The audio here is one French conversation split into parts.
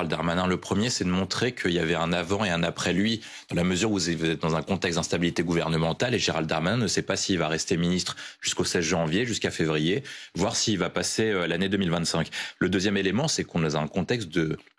Gérald Darmanin. Le premier, c'est de montrer qu'il y avait un avant et un après lui, dans la mesure où vous êtes dans un contexte d'instabilité gouvernementale et Gérald Darmanin ne sait pas s'il va rester ministre jusqu'au 16 janvier, jusqu'à février, voire s'il va passer l'année 2025. Le deuxième élément, c'est qu'on est dans un contexte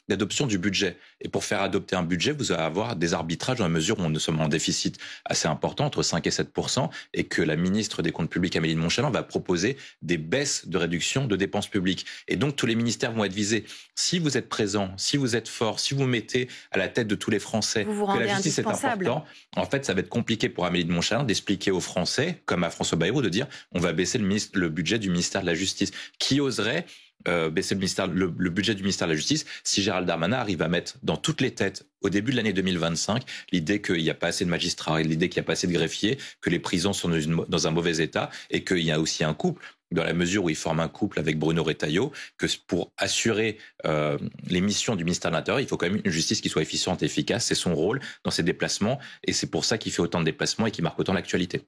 d'adoption du budget. Et pour faire adopter un budget, vous allez avoir des arbitrages dans la mesure où nous sommes en déficit assez important, entre 5 et 7%, et que la ministre des Comptes publics, Amélie de Montchalin, va proposer des baisses de réduction de dépenses publiques. Et donc, tous les ministères vont être visés. Si vous êtes présent, si vous êtes fort, si vous mettez à la tête de tous les Français que la justice est importante, en fait, ça va être compliqué pour Amélie de Montchalin d'expliquer aux Français, comme à François Bayrou, de dire on va baisser le budget du ministère de la Justice. Qui oserait baisser le budget du ministère de la Justice si Gérald Darmanin arrive à mettre dans toutes les têtes au début de l'année 2025 l'idée qu'il n'y a pas assez de magistrats, l'idée qu'il n'y a pas assez de greffiers, que les prisons sont dans un mauvais état et qu'il y a aussi un couple, dans la mesure où il forme un couple avec Bruno Retailleau, que pour assurer les missions du ministère de l'Intérieur, il faut quand même une justice qui soit efficiente et efficace. C'est son rôle dans ses déplacements et c'est pour ça qu'il fait autant de déplacements et qu'il marque autant l'actualité.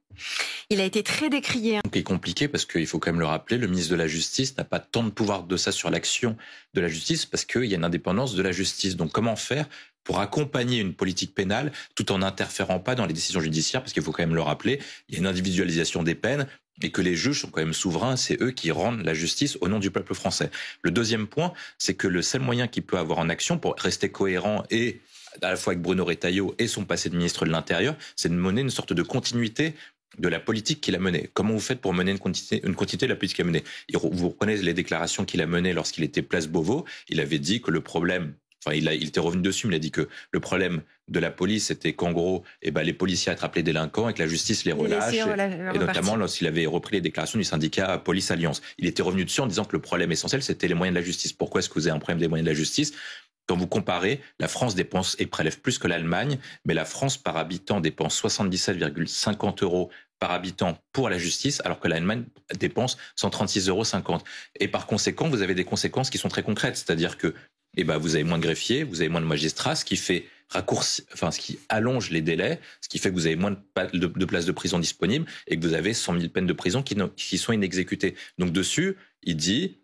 Il a été très décrié. Donc, il est compliqué parce qu'il faut quand même le rappeler, le ministre de la Justice n'a pas tant de pouvoir de ça sur l'action de la justice parce qu'il y a une indépendance de la justice. Donc comment faire pour accompagner une politique pénale tout en n'interférant pas dans les décisions judiciaires, parce qu'il faut quand même le rappeler, il y a une individualisation des peines et que les juges sont quand même souverains, c'est eux qui rendent la justice au nom du peuple français. Le deuxième point, c'est que le seul moyen qu'il peut avoir en action pour rester cohérent et à la fois avec Bruno Retailleau et son passé de ministre de l'Intérieur, c'est de mener une sorte de continuité de la politique qu'il a menée. Comment vous faites pour mener une continuité de la politique qu'il a menée? Vous reprenez les déclarations qu'il a menées lorsqu'il était place Beauvau, il avait dit que le problème, il était revenu dessus, mais il a dit que le problème de la police, c'était qu'en gros, les policiers attrapent les délinquants et que la justice les relâche. Et notamment lorsqu'il avait repris les déclarations du syndicat Police Alliance. Il était revenu dessus en disant que le problème essentiel, c'était les moyens de la justice. Pourquoi est-ce que vous avez un problème des moyens de la justice? Quand vous comparez, la France dépense et prélève plus que l'Allemagne, mais la France par habitant dépense 77,50 € par habitant pour la justice, alors que l'Allemagne dépense 136,50 €. Et par conséquent, vous avez des conséquences qui sont très concrètes, c'est-à-dire que vous avez moins de greffiers, vous avez moins de magistrats, ce qui fait ce qui allonge les délais, ce qui fait que vous avez moins de places de prison disponibles et que vous avez 100 000 peines de prison qui sont inexécutées. Donc dessus, il dit,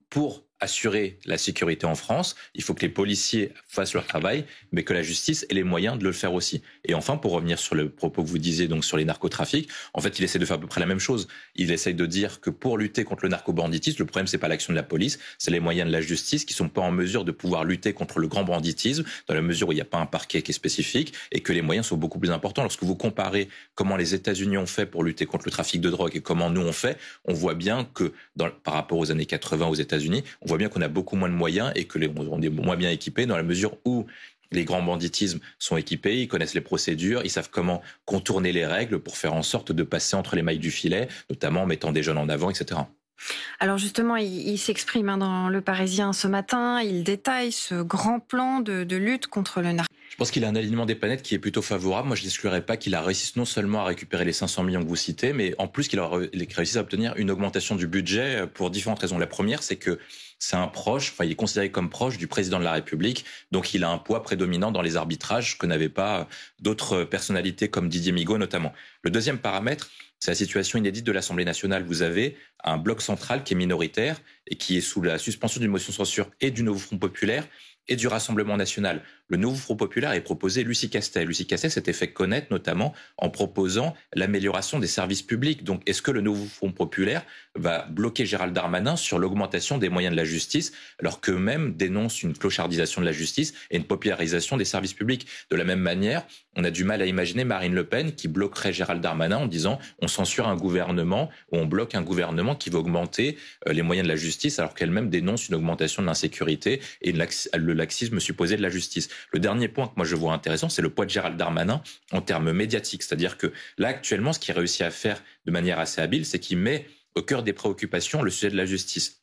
pour assurer la sécurité en France, il faut que les policiers fassent leur travail, mais que la justice ait les moyens de le faire aussi. Et enfin, pour revenir sur le propos que vous disiez donc sur les narcotrafics, en fait, il essaie de faire à peu près la même chose. Il essaie de dire que pour lutter contre le narcobanditisme, le problème c'est pas l'action de la police, c'est les moyens de la justice qui sont pas en mesure de pouvoir lutter contre le grand banditisme, dans la mesure où il n'y a pas un parquet qui est spécifique et que les moyens sont beaucoup plus importants. Lorsque vous comparez comment les États-Unis ont fait pour lutter contre le trafic de drogue et comment nous on fait, on voit bien que par rapport aux années 80 aux États-Unis, on voit bien qu'on a beaucoup moins de moyens et que on est moins bien équipés dans la mesure où les grands banditismes sont équipés, ils connaissent les procédures, ils savent comment contourner les règles pour faire en sorte de passer entre les mailles du filet, notamment en mettant des jeunes en avant, etc. Alors justement, il s'exprime dans Le Parisien ce matin, il détaille ce grand plan de lutte contre le narcotrafic. Je pense qu'il a un alignement des planètes qui est plutôt favorable. Moi, je n'exclurais pas qu'il a réussi non seulement à récupérer les 500 millions que vous citez, mais en plus qu'il a réussi à obtenir une augmentation du budget pour différentes raisons. La première, c'est que c'est un proche, il est considéré comme proche du président de la République, donc il a un poids prédominant dans les arbitrages que n'avaient pas d'autres personnalités comme Didier Migaud notamment. Le deuxième paramètre, c'est la situation inédite de l'Assemblée nationale. Vous avez un bloc central qui est minoritaire et qui est sous la suspension d'une motion de censure et du Nouveau Front populaire et du Rassemblement national. Le Nouveau Front populaire est proposé Lucie Castel. Lucie Castel s'était fait connaître notamment en proposant l'amélioration des services publics. Donc, est-ce que le Nouveau Front populaire va bloquer Gérald Darmanin sur l'augmentation des moyens de la justice, alors qu'eux-mêmes dénoncent une clochardisation de la justice et une popularisation des services publics? De la même manière, on a du mal à imaginer Marine Le Pen qui bloquerait Gérald Darmanin en disant on censure un gouvernement ou on bloque un gouvernement qui va augmenter les moyens de la justice, alors qu'elle-même dénonce une augmentation de l'insécurité et le laxisme supposé de la justice. Le dernier point que moi je vois intéressant, c'est le poids de Gérald Darmanin en termes médiatiques. C'est-à-dire que là, actuellement, ce qu'il réussit à faire de manière assez habile, c'est qu'il met au cœur des préoccupations le sujet de la justice.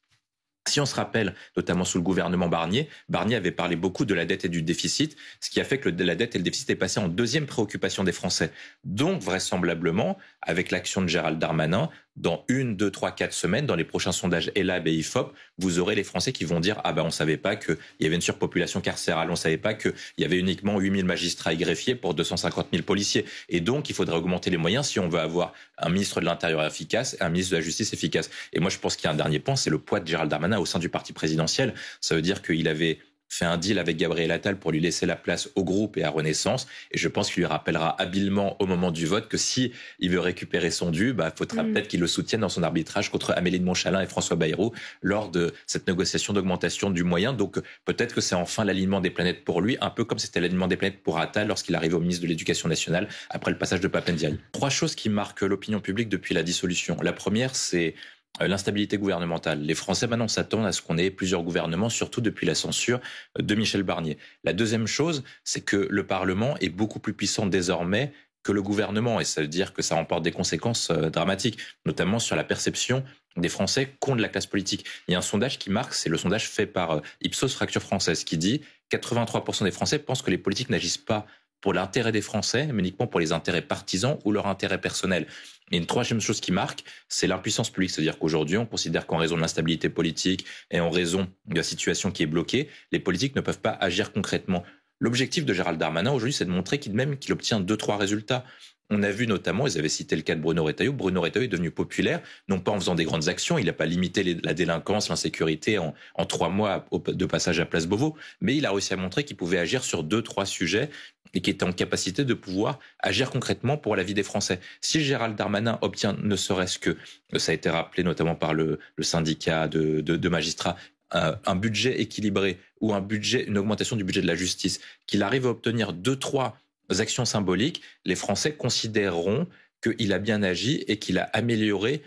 Si on se rappelle, notamment sous le gouvernement Barnier, Barnier avait parlé beaucoup de la dette et du déficit, ce qui a fait que la dette et le déficit est passé en deuxième préoccupation des Français. Donc, vraisemblablement, avec l'action de Gérald Darmanin, dans 1, 2, 3, 4 semaines, dans les prochains sondages ELAB et IFOP, vous aurez les Français qui vont dire « Ah ben on savait pas qu'il y avait une surpopulation carcérale, on savait pas qu'il y avait uniquement 8000 magistrats et greffiers pour 250 000 policiers. » Et donc, il faudrait augmenter les moyens si on veut avoir un ministre de l'Intérieur efficace et un ministre de la Justice efficace. Et moi, je pense qu'il y a un dernier point, c'est le poids de Gérald Darmanin au sein du parti présidentiel. Ça veut dire qu'il avait fait un deal avec Gabriel Attal pour lui laisser la place au groupe et à Renaissance. Et je pense qu'il lui rappellera habilement au moment du vote que si il veut récupérer son dû, il faudra peut-être qu'il le soutienne dans son arbitrage contre Amélie de Montchalin et François Bayrou lors de cette négociation d'augmentation du moyen. Donc peut-être que c'est enfin l'alignement des planètes pour lui, un peu comme c'était l'alignement des planètes pour Attal lorsqu'il arrive au ministre de l'Éducation nationale après le passage de Pape Ndiaye. 3 choses qui marquent l'opinion publique depuis la dissolution. La première, c'est l'instabilité gouvernementale. Les Français maintenant s'attendent à ce qu'on ait plusieurs gouvernements, surtout depuis la censure de Michel Barnier. La deuxième chose, c'est que le Parlement est beaucoup plus puissant désormais que le gouvernement, et ça veut dire que ça emporte des conséquences dramatiques, notamment sur la perception des Français qu'ont de la classe politique. Il y a un sondage qui marque, c'est le sondage fait par Ipsos Fracture Française, qui dit 83% des Français pensent que les politiques n'agissent pas pour l'intérêt des Français, mais uniquement pour les intérêts partisans ou leur intérêt personnel. Et une troisième chose qui marque, c'est l'impuissance publique. C'est-à-dire qu'aujourd'hui, on considère qu'en raison de l'instabilité politique et en raison de la situation qui est bloquée, les politiques ne peuvent pas agir concrètement. L'objectif de Gérald Darmanin aujourd'hui, c'est de montrer qu'il obtient 2-3 résultats. On a vu notamment, ils avaient cité le cas de Bruno Retailleau. Bruno Retailleau est devenu populaire, non pas en faisant des grandes actions, il n'a pas limité la délinquance, l'insécurité en 3 mois de passage à Place Beauvau, mais il a réussi à montrer qu'il pouvait agir sur 2-3 sujets et qu'il était en capacité de pouvoir agir concrètement pour la vie des Français. Si Gérald Darmanin obtient, ne serait-ce que, ça a été rappelé notamment par le syndicat de magistrats, un budget équilibré ou une augmentation du budget de la justice, qu'il arrive à obtenir 2-3 actions symboliques, les Français considéreront qu'il a bien agi et qu'il a amélioré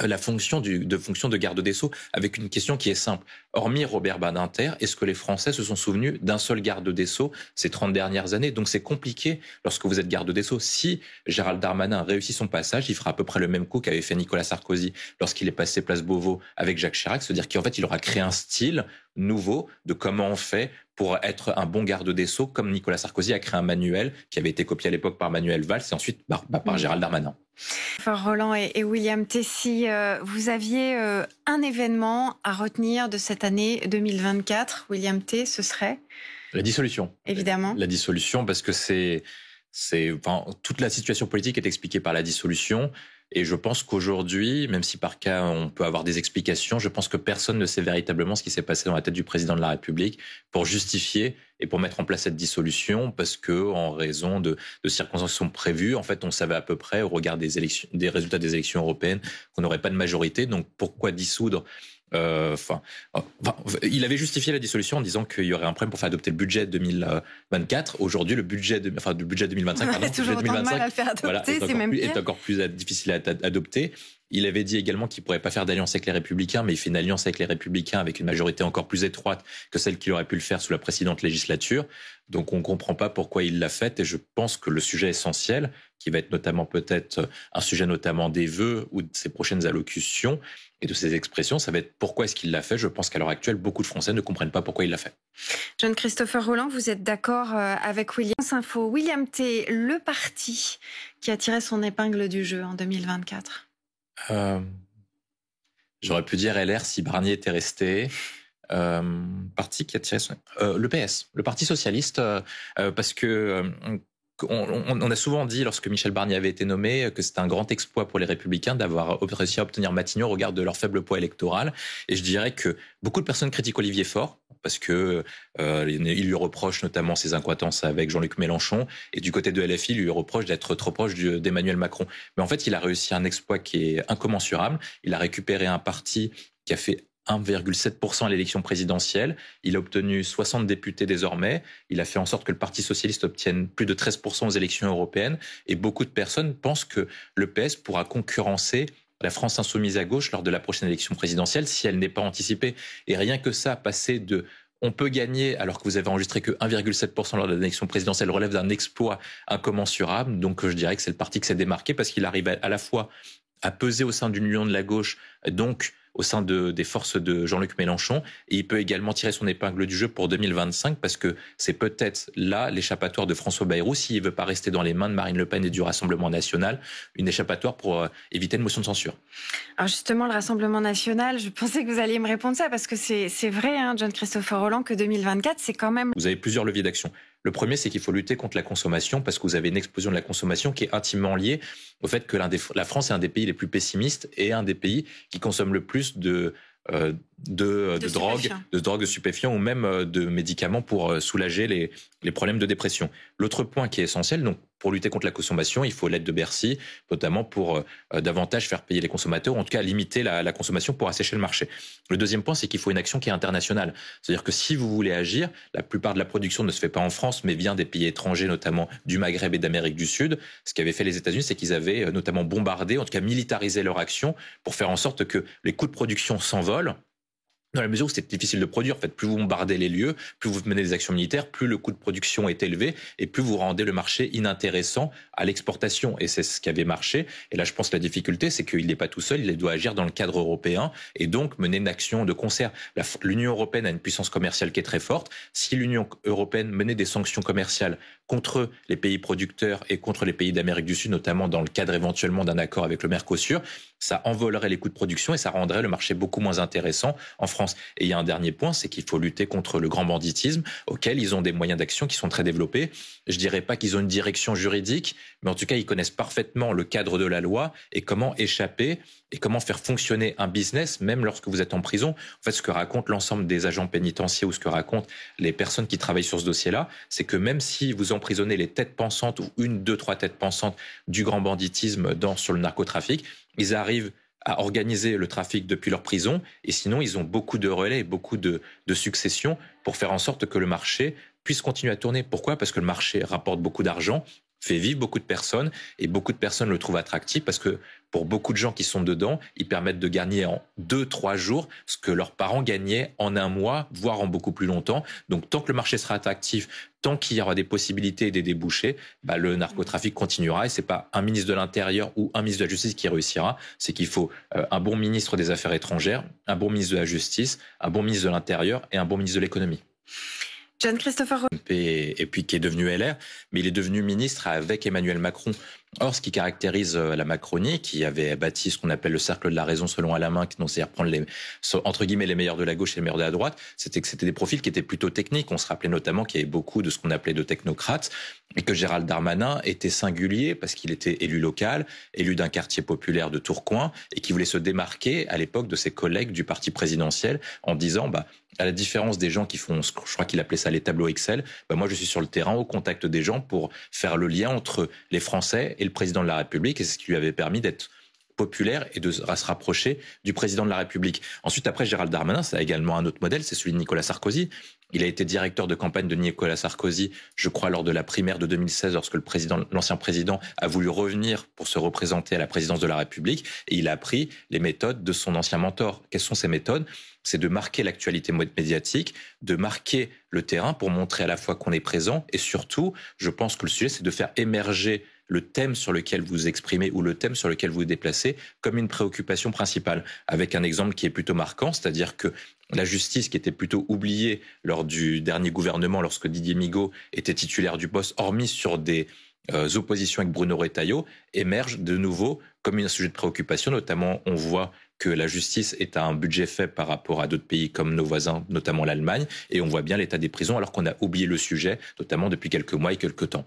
la fonction de garde des Sceaux, avec une question qui est simple. Hormis Robert Badinter, est-ce que les Français se sont souvenus d'un seul garde des Sceaux ces 30 dernières années? Donc c'est compliqué lorsque vous êtes garde des Sceaux. Si Gérald Darmanin réussit son passage, il fera à peu près le même coup qu'avait fait Nicolas Sarkozy lorsqu'il est passé Place Beauvau avec Jacques Chirac, c'est-à-dire qu'en fait il aura créé un style nouveau de comment on fait pour être un bon garde des Sceaux, comme Nicolas Sarkozy a créé un manuel qui avait été copié à l'époque par Manuel Valls et ensuite par Gérald Darmanin. Roland et William Tessy, vous aviez un événement à retenir de cette année 2024. William T, ce serait ? La dissolution. Évidemment. La dissolution, parce que toute la situation politique est expliquée par la dissolution. Et je pense qu'aujourd'hui, même si par cas on peut avoir des explications, je pense que personne ne sait véritablement ce qui s'est passé dans la tête du président de la République pour justifier et pour mettre en place cette dissolution, parce que en raison de circonstances qui sont prévues, en fait, on savait à peu près au regard des résultats des élections européennes qu'on n'aurait pas de majorité. Donc pourquoi dissoudre? Il avait justifié la dissolution en disant qu'il y aurait un problème pour faire adopter le budget 2024. Aujourd'hui, le budget 2025, on a toujours autant de mal à le faire adopter, est encore plus difficile à adopter. Il avait dit également qu'il ne pourrait pas faire d'alliance avec les Républicains, mais il fait une alliance avec les Républicains avec une majorité encore plus étroite que celle qu'il aurait pu le faire sous la précédente législature. Donc on ne comprend pas pourquoi il l'a fait, et je pense que le sujet essentiel, qui va être notamment peut-être un sujet notamment des vœux ou de ses prochaines allocutions et de ses expressions, ça va être pourquoi est-ce qu'il l'a fait. Je pense qu'à l'heure actuelle, beaucoup de Français ne comprennent pas pourquoi il l'a fait. John-Christopher Roland, vous êtes d'accord avec William Info. William T, le parti qui a tiré son épingle du jeu en 2024 ? J'aurais pu dire LR si Barnier était resté. Parti qui a tiré le PS, le Parti socialiste, parce que on a souvent dit, lorsque Michel Barnier avait été nommé, que c'était un grand exploit pour les Républicains d'avoir réussi à obtenir Matignon au regard de leur faible poids électoral. Et je dirais que beaucoup de personnes critiquent Olivier Faure, parce que il lui reproche notamment ses incohérences avec Jean-Luc Mélenchon, et du côté de LFI, il lui reproche d'être trop proche d'Emmanuel Macron. Mais en fait, il a réussi un exploit qui est incommensurable. Il a récupéré un parti qui a fait 1,7% à l'élection présidentielle. Il a obtenu 60 députés désormais. Il a fait en sorte que le Parti socialiste obtienne plus de 13% aux élections européennes. Et beaucoup de personnes pensent que le PS pourra concurrencer la France insoumise à gauche lors de la prochaine élection présidentielle si elle n'est pas anticipée. Et rien que ça, passer de on peut gagner alors que vous avez enregistré que 1,7% lors de l'élection présidentielle relève d'un exploit incommensurable. Donc je dirais que c'est le parti qui s'est démarqué parce qu'il arrive à la fois à peser au sein d'une union de la gauche, donc au sein des forces de Jean-Luc Mélenchon, et il peut également tirer son épingle du jeu pour 2025 parce que c'est peut-être là l'échappatoire de François Bayrou, s'il ne veut pas rester dans les mains de Marine Le Pen et du Rassemblement national, une échappatoire pour éviter une motion de censure. Alors justement, le Rassemblement national, je pensais que vous alliez me répondre ça parce que c'est vrai, hein, John-Christopher Roland, que 2024, c'est quand même... Vous avez plusieurs leviers d'action. Le premier, c'est qu'il faut lutter contre la consommation parce que vous avez une explosion de la consommation qui est intimement liée au fait que la France est un des pays les plus pessimistes et un des pays qui consomme le plus de de drogue, de stupéfiants ou même de médicaments pour soulager les problèmes de dépression. L'autre point qui est essentiel, donc pour lutter contre la consommation, il faut l'aide de Bercy, notamment pour davantage faire payer les consommateurs, ou en tout cas limiter la consommation pour assécher le marché. Le deuxième point, c'est qu'il faut une action qui est internationale. C'est-à-dire que si vous voulez agir, la plupart de la production ne se fait pas en France, mais vient des pays étrangers, notamment du Maghreb et d'Amérique du Sud. Ce qu'avaient fait les États-Unis, c'est qu'ils avaient notamment bombardé, en tout cas militarisé leur action, pour faire en sorte que les coûts de production s'envolent, dans la mesure où c'est difficile de produire. En fait, plus vous bombardez les lieux, plus vous menez des actions militaires, plus le coût de production est élevé et plus vous rendez le marché inintéressant à l'exportation. Et c'est ce qui avait marché. Et là, je pense que la difficulté, c'est qu'il n'est pas tout seul, il doit agir dans le cadre européen et donc mener une action de concert. L'Union européenne a une puissance commerciale qui est très forte. Si l'Union européenne menait des sanctions commerciales contre les pays producteurs et contre les pays d'Amérique du Sud, notamment dans le cadre éventuellement d'un accord avec le Mercosur, ça envolerait les coûts de production et ça rendrait le marché beaucoup moins intéressant en France. Et il y a un dernier point, c'est qu'il faut lutter contre le grand banditisme, auquel ils ont des moyens d'action qui sont très développés. Je dirais pas qu'ils ont une direction juridique, mais en tout cas, ils connaissent parfaitement le cadre de la loi et comment échapper et comment faire fonctionner un business, même lorsque vous êtes en prison. En fait, ce que raconte l'ensemble des agents pénitentiaires ou ce que racontent les personnes qui travaillent sur ce dossier-là, c'est que même si vous emprisonnez les têtes pensantes ou 1, 2, 3 têtes pensantes du grand banditisme sur le narcotrafic, ils arrivent à organiser le trafic depuis leur prison et sinon ils ont beaucoup de relais et beaucoup de successions pour faire en sorte que le marché puisse continuer à tourner. Pourquoi ? Parce que le marché rapporte beaucoup d'argent, fait vivre beaucoup de personnes et beaucoup de personnes le trouvent attractif parce que pour beaucoup de gens qui sont dedans, ils permettent de gagner en 2-3 jours ce que leurs parents gagnaient en 1 mois, voire en beaucoup plus longtemps. Donc tant que le marché sera attractif, tant qu'il y aura des possibilités et des débouchés, le narcotrafic continuera et c'est pas un ministre de l'Intérieur ou un ministre de la Justice qui réussira, c'est qu'il faut un bon ministre des Affaires étrangères, un bon ministre de la Justice, un bon ministre de l'Intérieur et un bon ministre de l'Économie. John Christopher et puis qui est devenu LR, mais il est devenu ministre avec Emmanuel Macron. Or, ce qui caractérise la Macronie, qui avait bâti ce qu'on appelle le cercle de la raison selon Alain, c'est-à-dire prendre entre guillemets les meilleurs de la gauche et les meilleurs de la droite, c'était que c'était des profils qui étaient plutôt techniques. On se rappelait notamment qu'il y avait beaucoup de ce qu'on appelait de technocrates et que Gérald Darmanin était singulier parce qu'il était élu local, élu d'un quartier populaire de Tourcoing et qui voulait se démarquer à l'époque de ses collègues du parti présidentiel en disant à la différence des gens qui font, je crois qu'il appelait ça les tableaux Excel, moi je suis sur le terrain au contact des gens pour faire le lien entre les Français et le président de la République et c'est ce qui lui avait permis d'être populaire et de se rapprocher du président de la République. Ensuite, après, Gérald Darmanin, ça a également un autre modèle, c'est celui de Nicolas Sarkozy. Il a été directeur de campagne de Nicolas Sarkozy, je crois, lors de la primaire de 2016, lorsque l'ancien président a voulu revenir pour se représenter à la présidence de la République, et il a appris les méthodes de son ancien mentor. Quelles sont ces méthodes ? C'est de marquer l'actualité médiatique, de marquer le terrain pour montrer à la fois qu'on est présent, et surtout, je pense que le sujet, c'est de faire émerger le thème sur lequel vous exprimez ou le thème sur lequel vous vous déplacez comme une préoccupation principale. Avec un exemple qui est plutôt marquant, c'est-à-dire que la justice, qui était plutôt oubliée lors du dernier gouvernement, lorsque Didier Migaud était titulaire du poste, hormis sur des oppositions avec Bruno Retailleau, émerge de nouveau comme un sujet de préoccupation. Notamment, on voit que la justice est à un budget faible par rapport à d'autres pays comme nos voisins, notamment l'Allemagne, et on voit bien l'état des prisons alors qu'on a oublié le sujet, notamment depuis quelques mois et quelques temps.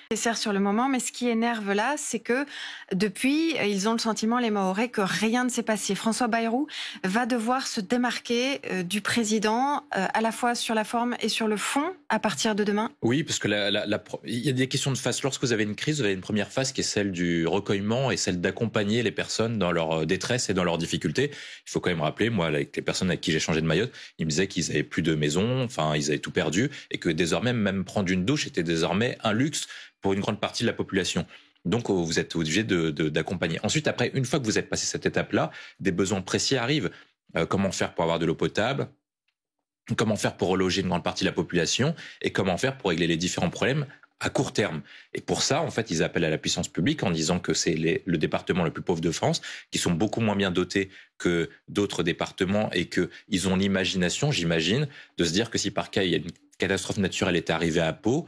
Nécessaire sur le moment, mais ce qui énerve là, c'est que depuis, ils ont le sentiment, les Mahorais, que rien ne s'est passé. François Bayrou va devoir se démarquer du président, à la fois sur la forme et sur le fond, à partir de demain. Oui, parce que il y a des questions de phase. Lorsque vous avez une crise, vous avez une première phase qui est celle du recueillement et celle d'accompagner les personnes dans leur détresse et dans leurs difficultés. Il faut quand même rappeler, moi, avec les personnes avec qui j'ai changé de Mayotte, ils me disaient qu'ils avaient plus de maison, enfin, ils avaient tout perdu et que désormais, même prendre une douche était désormais un luxe pour une grande partie de la population. Donc, vous êtes obligé d'accompagner. Ensuite, après, une fois que vous êtes passé cette étape-là, des besoins précis arrivent. Comment faire pour avoir de l'eau potable ? Comment faire pour reloger une grande partie de la population ? Et comment faire pour régler les différents problèmes à court terme ? Et pour ça, en fait, ils appellent à la puissance publique en disant que c'est le département le plus pauvre de France, qui sont beaucoup moins bien dotés que d'autres départements et qu'ils ont l'imagination, j'imagine, de se dire que si par cas, il y a une catastrophe naturelle était arrivée à Pau,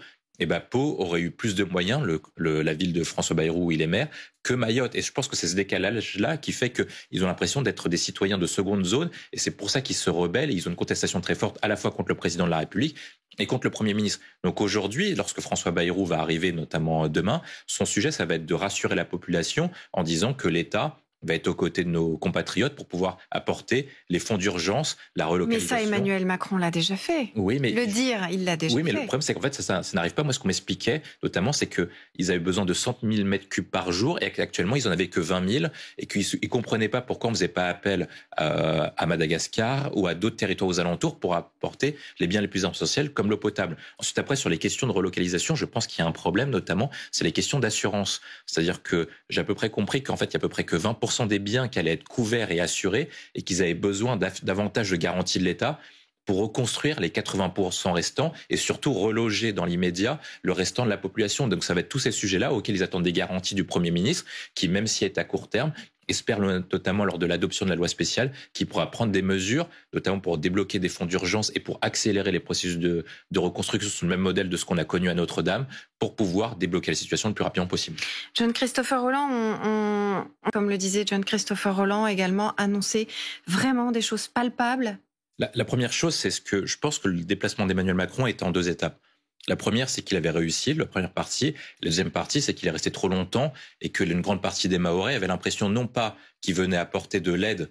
Pau aurait eu plus de moyens, la ville de François Bayrou où il est maire, que Mayotte. Et je pense que c'est ce décalage-là qui fait qu'ils ont l'impression d'être des citoyens de seconde zone. Et c'est pour ça qu'ils se rebellent et ils ont une contestation très forte à la fois contre le président de la République et contre le Premier ministre. Donc aujourd'hui, lorsque François Bayrou va arriver, notamment demain, son sujet, ça va être de rassurer la population en disant que l'État va être aux côtés de nos compatriotes pour pouvoir apporter les fonds d'urgence, la relocalisation. Mais ça, Emmanuel Macron l'a déjà fait. Oui, mais il l'a déjà fait. Oui, mais le problème, c'est qu'en fait, ça n'arrive pas. Moi, ce qu'on m'expliquait, notamment, c'est qu'ils avaient besoin de 100 000 mètres cubes par jour et qu'actuellement, ils en avaient que 20 000 et qu'ils ne comprenaient pas pourquoi on ne faisait pas appel à Madagascar ou à d'autres territoires aux alentours pour apporter les biens les plus essentiels comme l'eau potable. Ensuite, après, sur les questions de relocalisation, je pense qu'il y a un problème, notamment, c'est les questions d'assurance. C'est-à-dire que j'ai à peu près compris qu'en fait, il y a à peu près que 20% des biens qui allaient être couverts et assurés et qu'ils avaient besoin davantage de garanties de l'État pour reconstruire les 80% restants et surtout reloger dans l'immédiat le restant de la population. Donc ça va être tous ces sujets-là auxquels ils attendent des garanties du Premier ministre qui, même si est à court terme, espère notamment lors de l'adoption de la loi spéciale qui pourra prendre des mesures, notamment pour débloquer des fonds d'urgence et pour accélérer les processus de reconstruction sur le même modèle de ce qu'on a connu à Notre-Dame pour pouvoir débloquer la situation le plus rapidement possible. John Christopher Rolland, comme le disait John Christopher Rolland, également annoncé vraiment des choses palpables. La première chose, c'est je pense que le déplacement d'Emmanuel Macron est en 2 étapes. La première, c'est qu'il avait réussi, la première partie. La deuxième partie, c'est qu'il est resté trop longtemps et que une grande partie des Mahorais avaient l'impression non pas qu'il venait apporter de l'aide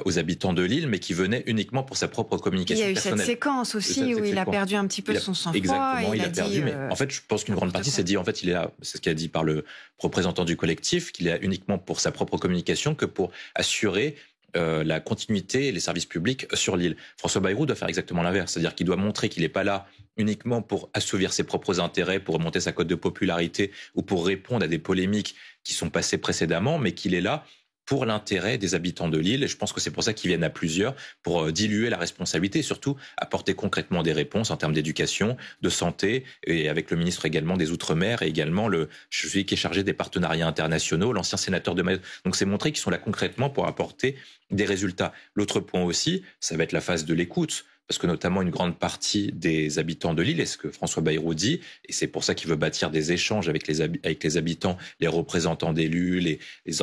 aux habitants de l'île, mais qui venait uniquement pour sa propre communication personnelle. Il y a eu cette séquence aussi où il a perdu un petit peu son sang-froid. Exactement, il a perdu. Mais en fait, je pense qu'une grande partie s'est dit, en fait, il est là, c'est ce qu'a dit par le représentant du collectif, qu'il est là uniquement pour sa propre communication que pour assurer la continuité et les services publics sur l'île. François Bayrou doit faire exactement l'inverse, c'est-à-dire qu'il doit montrer qu'il n'est pas là uniquement pour assouvir ses propres intérêts, pour remonter sa cote de popularité ou pour répondre à des polémiques qui sont passées précédemment, mais qu'il est là pour l'intérêt des habitants de l'île. Et je pense que c'est pour ça qu'ils viennent à plusieurs, pour diluer la responsabilité et surtout apporter concrètement des réponses en termes d'éducation, de santé, et avec le ministre également des Outre-mer et également celui qui est chargé des partenariats internationaux, l'ancien sénateur de Mayotte. Donc c'est montrer qu'ils sont là concrètement pour apporter des résultats. L'autre point aussi, ça va être la phase de l'écoute. Parce que notamment une grande partie des habitants de l'île, est ce que François Bayrou dit, et c'est pour ça qu'il veut bâtir des échanges avec les habitants, les représentants d'élus, les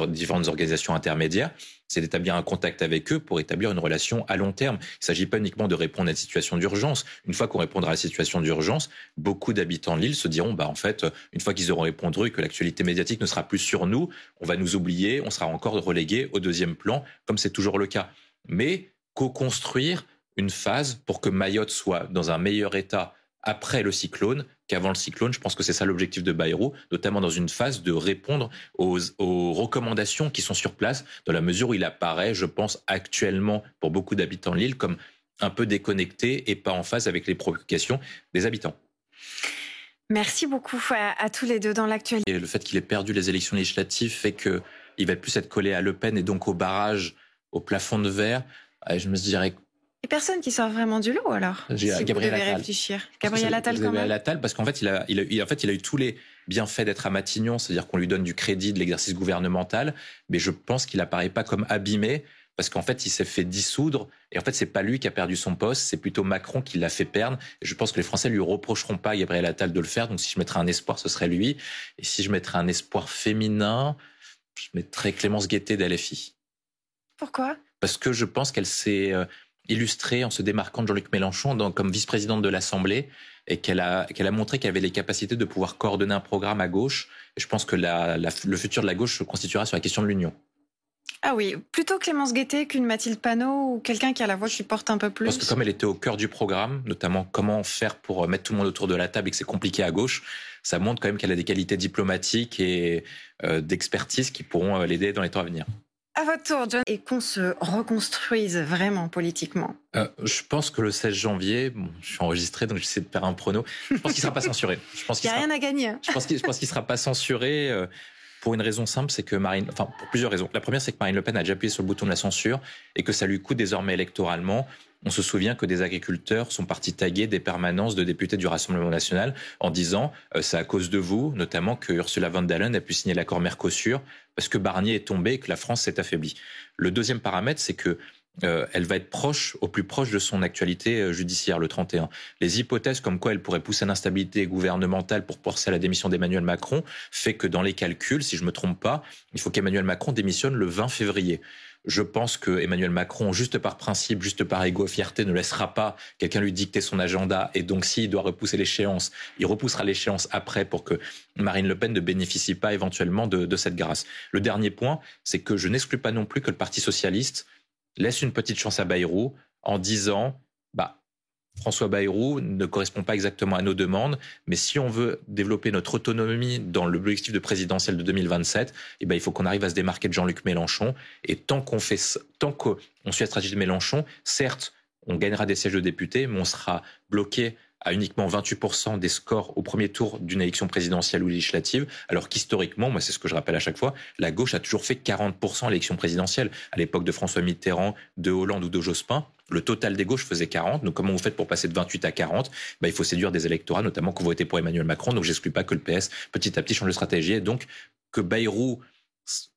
différentes organisations intermédiaires, c'est d'établir un contact avec eux pour établir une relation à long terme. Il ne s'agit pas uniquement de répondre à une situation d'urgence. Une fois qu'on répondra à la situation d'urgence, beaucoup d'habitants de l'île se diront, en fait, une fois qu'ils auront répondu et que l'actualité médiatique ne sera plus sur nous, on va nous oublier, on sera encore relégué au deuxième plan, comme c'est toujours le cas. Mais co-construire une phase pour que Mayotte soit dans un meilleur état après le cyclone qu'avant le cyclone. Je pense que c'est ça l'objectif de Bayrou, notamment dans une phase de répondre aux recommandations qui sont sur place, dans la mesure où il apparaît, je pense, actuellement, pour beaucoup d'habitants de l'île, comme un peu déconnecté et pas en phase avec les préoccupations des habitants. Merci beaucoup à tous les deux dans l'actualité. Et le fait qu'il ait perdu les élections législatives fait qu'il va plus être collé à Le Pen et donc au barrage, au plafond de verre. Je me dirais... Et personne qui sort vraiment du lot, alors, si vous devez réfléchir. Gabriel Attal, quand même. Gabriel Attal, parce qu'en fait, il a eu tous les bienfaits d'être à Matignon, c'est-à-dire qu'on lui donne du crédit de l'exercice gouvernemental, mais je pense qu'il apparaît pas comme abîmé, parce qu'en fait, il s'est fait dissoudre, et en fait, c'est pas lui qui a perdu son poste, c'est plutôt Macron qui l'a fait perdre, et je pense que les Français lui reprocheront pas à Gabriel Attal de le faire, donc si je mettrais un espoir, ce serait lui, et si je mettrais un espoir féminin, je mettrais Clémence Guettet d'LFI. Pourquoi ? Parce que je pense qu'elle s'est illustrée en se démarquant de Jean-Luc Mélenchon comme vice-présidente de l'Assemblée et qu'elle a montré qu'elle avait les capacités de pouvoir coordonner un programme à gauche. Et je pense que le futur de la gauche se constituera sur la question de l'union. Ah oui, plutôt Clémence Guettet qu'une Mathilde Panot ou quelqu'un qui a la voix qui porte un peu plus. Parce que comme elle était au cœur du programme, notamment comment faire pour mettre tout le monde autour de la table et que c'est compliqué à gauche, ça montre quand même qu'elle a des qualités diplomatiques et d'expertise qui pourront l'aider dans les temps à venir. À votre tour, John, et qu'on se reconstruise vraiment politiquement. Je pense que le 16 janvier, je suis enregistré, donc j'essaie de faire un prono. Je pense qu'il ne sera pas censuré. Il n'y a rien à gagner. Je pense qu'il ne sera pas censuré pour une raison simple, c'est que pour plusieurs raisons. La première, c'est que Marine Le Pen a déjà appuyé sur le bouton de la censure et que ça lui coûte désormais électoralement. On se souvient que des agriculteurs sont partis taguer des permanences de députés du Rassemblement national en disant c'est à cause de vous, notamment que Ursula von der Leyen a pu signer l'accord Mercosur parce que Barnier est tombé et que la France s'est affaiblie. Le deuxième paramètre, c'est que elle va être au plus proche de son actualité judiciaire, le 31. Les hypothèses comme quoi elle pourrait pousser à l'instabilité gouvernementale pour forcer à la démission d'Emmanuel Macron fait que dans les calculs, si je me trompe pas, il faut qu'Emmanuel Macron démissionne le 20 février. Je pense que Emmanuel Macron, juste par principe, juste par égo, fierté, ne laissera pas quelqu'un lui dicter son agenda. Et donc, s'il doit repousser l'échéance, il repoussera l'échéance après pour que Marine Le Pen ne bénéficie pas éventuellement de cette grâce. Le dernier point, c'est que je n'exclus pas non plus que le Parti socialiste laisse une petite chance à Bayrou en disant François Bayrou ne correspond pas exactement à nos demandes, mais si on veut développer notre autonomie dans l'objectif de présidentiel de 2027, il faut qu'on arrive à se démarquer de Jean-Luc Mélenchon. Et tant qu'on suit la stratégie de Mélenchon, certes, on gagnera des sièges de députés, mais on sera bloqué à uniquement 28% des scores au premier tour d'une élection présidentielle ou législative, alors qu'historiquement, moi c'est ce que je rappelle à chaque fois, la gauche a toujours fait 40% à l'élection présidentielle. À l'époque de François Mitterrand, de Hollande ou de Jospin, le total des gauches faisait 40. Donc comment vous faites pour passer de 28 à 40 ? Il faut séduire des électorats, notamment qui vont voter pour Emmanuel Macron. Donc j'exclus pas que le PS petit à petit change de stratégie. Et donc que Bayrou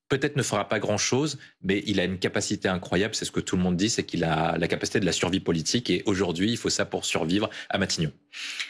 peut-être ne fera pas grand-chose, mais il a une capacité incroyable, c'est ce que tout le monde dit, c'est qu'il a la capacité de la survie politique, et aujourd'hui, il faut ça pour survivre à Matignon.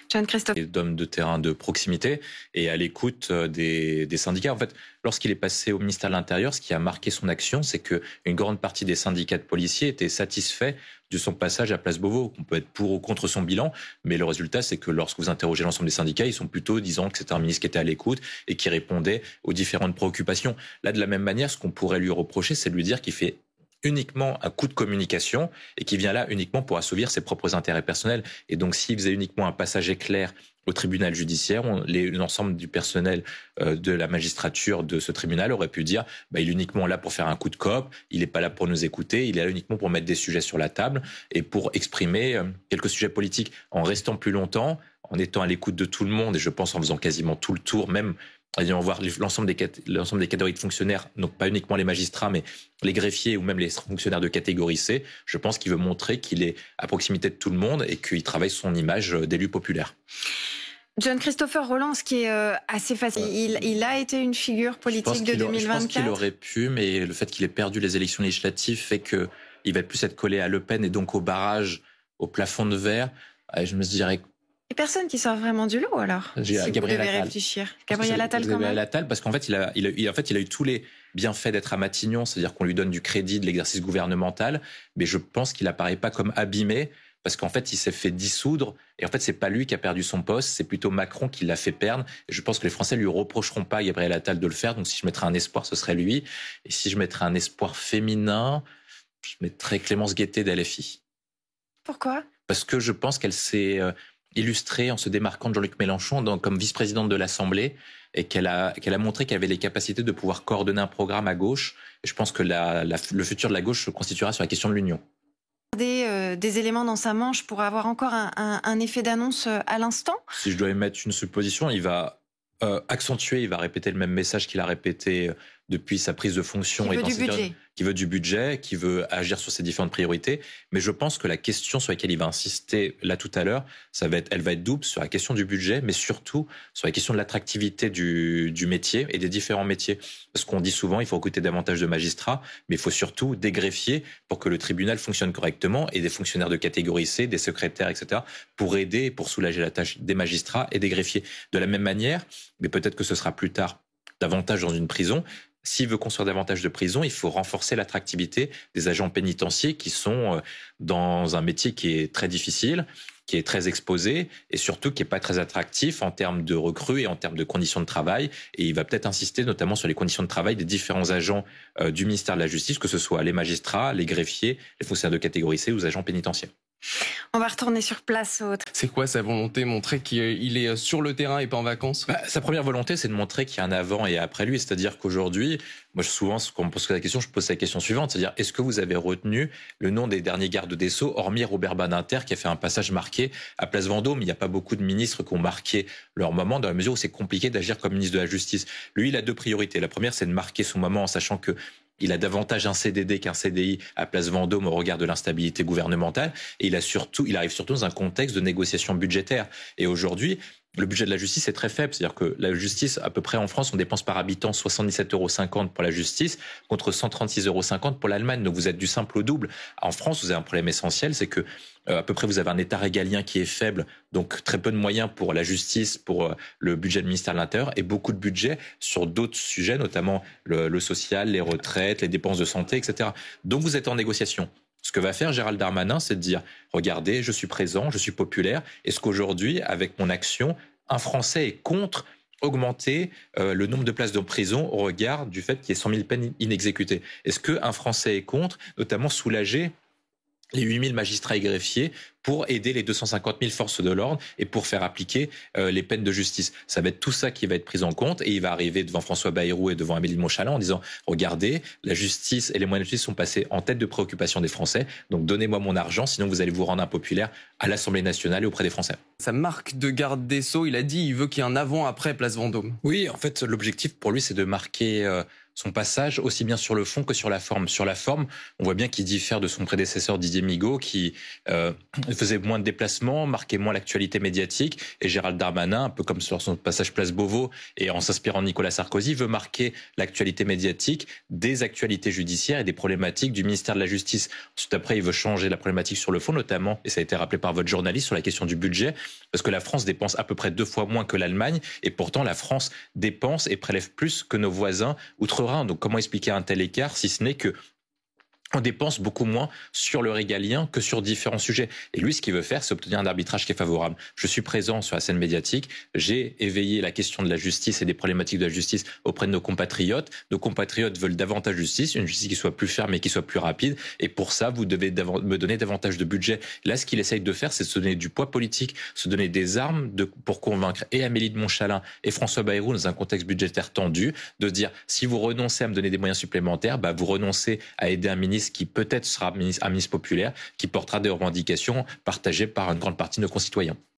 John Christophe. D'homme de terrain de proximité et à l'écoute des syndicats. En fait, lorsqu'il est passé au ministère de l'Intérieur, ce qui a marqué son action, c'est qu'une grande partie des syndicats de policiers étaient satisfaits de son passage à Place Beauvau. On peut être pour ou contre son bilan, mais le résultat, c'est que lorsque vous interrogez l'ensemble des syndicats, ils sont plutôt disant que c'était un ministre qui était à l'écoute et qui répondait aux différentes préoccupations. Là, de la même manière, ce qu'on pourrait lui reprocher, c'est de lui dire qu'il fait uniquement un coup de communication et qui vient là uniquement pour assouvir ses propres intérêts personnels. Et donc, s'il faisait uniquement un passage éclair au tribunal judiciaire, l'ensemble du personnel de la magistrature de ce tribunal aurait pu dire il est uniquement là pour faire un coup de com', il n'est pas là pour nous écouter, il est là uniquement pour mettre des sujets sur la table et pour exprimer quelques sujets politiques en restant plus longtemps, en étant à l'écoute de tout le monde, et je pense en faisant quasiment tout le tour, même allant voir l'ensemble des catégories de fonctionnaires, donc pas uniquement les magistrats, mais les greffiers ou même les fonctionnaires de catégorie C. Je pense qu'il veut montrer qu'il est à proximité de tout le monde et qu'il travaille son image d'élu populaire. John Christopher Rolland, ce qui est assez facile, il a été une figure politique de 2024. Je pense qu'il aurait pu, mais le fait qu'il ait perdu les élections législatives fait qu'il va plus être collé à Le Pen et donc au barrage, au plafond de verre. Je me dirais... Et personne qui sort vraiment du lot, alors, si vous devez réfléchir. Gabriel Attal, quand même. Gabriel Attal, parce qu'en fait, il a eu tous les bienfaits d'être à Matignon, c'est-à-dire qu'on lui donne du crédit de l'exercice gouvernemental, mais je pense qu'il apparaît pas comme abîmé, parce qu'en fait, il s'est fait dissoudre, et en fait, c'est pas lui qui a perdu son poste, c'est plutôt Macron qui l'a fait perdre, et je pense que les Français lui reprocheront pas à Gabriel Attal de le faire, donc si je mettrais un espoir, ce serait lui, et si je mettrais un espoir féminin, je mettrais Clémence Guettet d'LFI. Pourquoi ? Parce que je pense qu'elle s'est illustrée en se démarquant de Jean-Luc Mélenchon comme vice-présidente de l'Assemblée, et qu'elle a montré qu'elle avait les capacités de pouvoir coordonner un programme à gauche, et je pense que le futur de la gauche se constituera sur la question de l'union. Des éléments dans sa manche pour avoir encore un effet d'annonce à l'instant ? Si je dois émettre une supposition, il va accentuer, il va répéter le même message qu'il a répété depuis sa prise de fonction. Qui veut du budget, qui veut agir sur ses différentes priorités. Mais je pense que la question sur laquelle il va insister là tout à l'heure, elle va être double sur la question du budget, mais surtout sur la question de l'attractivité du métier et des différents métiers. Parce qu'on dit souvent, il faut recruter davantage de magistrats, mais il faut surtout des greffiers pour que le tribunal fonctionne correctement, et des fonctionnaires de catégorie C, des secrétaires, etc., pour aider, pour soulager la tâche des magistrats et des greffiers. De la même manière, mais peut-être que ce sera plus tard davantage dans une prison, s'il veut construire davantage de prisons, il faut renforcer l'attractivité des agents pénitentiaires qui sont dans un métier qui est très difficile, qui est très exposé et surtout qui n'est pas très attractif en termes de recrues et en termes de conditions de travail. Et il va peut-être insister notamment sur les conditions de travail des différents agents du ministère de la Justice, que ce soit les magistrats, les greffiers, les fonctionnaires de catégorie C ou les agents pénitentiaires. On va retourner sur place. C'est quoi sa volonté ? Montrer qu'il est sur le terrain et pas en vacances ? Sa première volonté, c'est de montrer qu'il y a un avant et après lui. C'est-à-dire qu'aujourd'hui, moi souvent, quand on me pose la question, je pose la question suivante, c'est-à-dire est-ce que vous avez retenu le nom des derniers gardes des Sceaux, hormis Robert Badinter qui a fait un passage marqué à Place Vendôme ? Il n'y a pas beaucoup de ministres qui ont marqué leur moment, dans la mesure où c'est compliqué d'agir comme ministre de la Justice. Lui, il a deux priorités. La première, c'est de marquer son moment en sachant que il a davantage un CDD qu'un CDI à Place Vendôme au regard de l'instabilité gouvernementale. Et il arrive surtout dans un contexte de négociation budgétaire. Et aujourd'hui, le budget de la justice est très faible. C'est-à-dire que la justice, à peu près en France, on dépense par habitant 77,50 € pour la justice contre 136,50 € pour l'Allemagne. Donc vous êtes du simple au double. En France, vous avez un problème essentiel, c'est que à peu près vous avez un État régalien qui est faible, donc très peu de moyens pour la justice, pour le budget du ministère de l'Intérieur et beaucoup de budget sur d'autres sujets, notamment le social, les retraites, les dépenses de santé, etc. Donc vous êtes en négociation. Ce que va faire Gérald Darmanin, c'est de dire « Regardez, je suis présent, je suis populaire. Est-ce qu'aujourd'hui, avec mon action, un Français est contre augmenter le nombre de places de prison au regard du fait qu'il y ait 100 000 peines inexécutées? Est-ce qu'un Français est contre, notamment soulager les 8 000 magistrats et greffiers pour aider les 250 000 forces de l'ordre et pour faire appliquer les peines de justice? Ça va être tout ça qui va être pris en compte et il va arriver devant François Bayrou et devant Amélie de Montchalin en disant « Regardez, la justice et les moyens de justice sont passés en tête de préoccupation des Français, donc donnez-moi mon argent, sinon vous allez vous rendre impopulaire à l'Assemblée nationale et auprès des Français. » Sa marque de garde des Sceaux, il a dit il veut qu'il y ait un avant-après Place Vendôme. Oui, en fait, l'objectif pour lui, c'est de marquer son passage aussi bien sur le fond que sur la forme. Sur la forme, on voit bien qu'il diffère de son prédécesseur Didier Migaud qui faisait moins de déplacements, marquait moins l'actualité médiatique. Et Gérald Darmanin, un peu comme sur son passage Place Beauvau et en s'inspirant de Nicolas Sarkozy, veut marquer l'actualité médiatique des actualités judiciaires et des problématiques du ministère de la Justice. Ensuite, après, il veut changer la problématique sur le fond, notamment, et ça a été rappelé par votre journaliste, sur la question du budget, parce que la France dépense à peu près 2 fois moins que l'Allemagne, et pourtant la France dépense et prélève plus que nos voisins outre-Rhin. Donc comment expliquer un tel écart si ce n'est que on dépense beaucoup moins sur le régalien que sur différents sujets. Et lui, ce qu'il veut faire, c'est obtenir un arbitrage qui est favorable. Je suis présent sur la scène médiatique, j'ai éveillé la question de la justice et des problématiques de la justice auprès de nos compatriotes. Nos compatriotes veulent davantage de justice, une justice qui soit plus ferme et qui soit plus rapide. Et pour ça, vous devez me donner davantage de budget. Là, ce qu'il essaye de faire, c'est de se donner du poids politique, se donner des armes pour convaincre et Amélie de Montchalin et François Bayrou dans un contexte budgétaire tendu, de dire si vous renoncez à me donner des moyens supplémentaires, vous renoncez à aider un ministre qui peut-être sera un ministre populaire, qui portera des revendications partagées par une grande partie de nos concitoyens.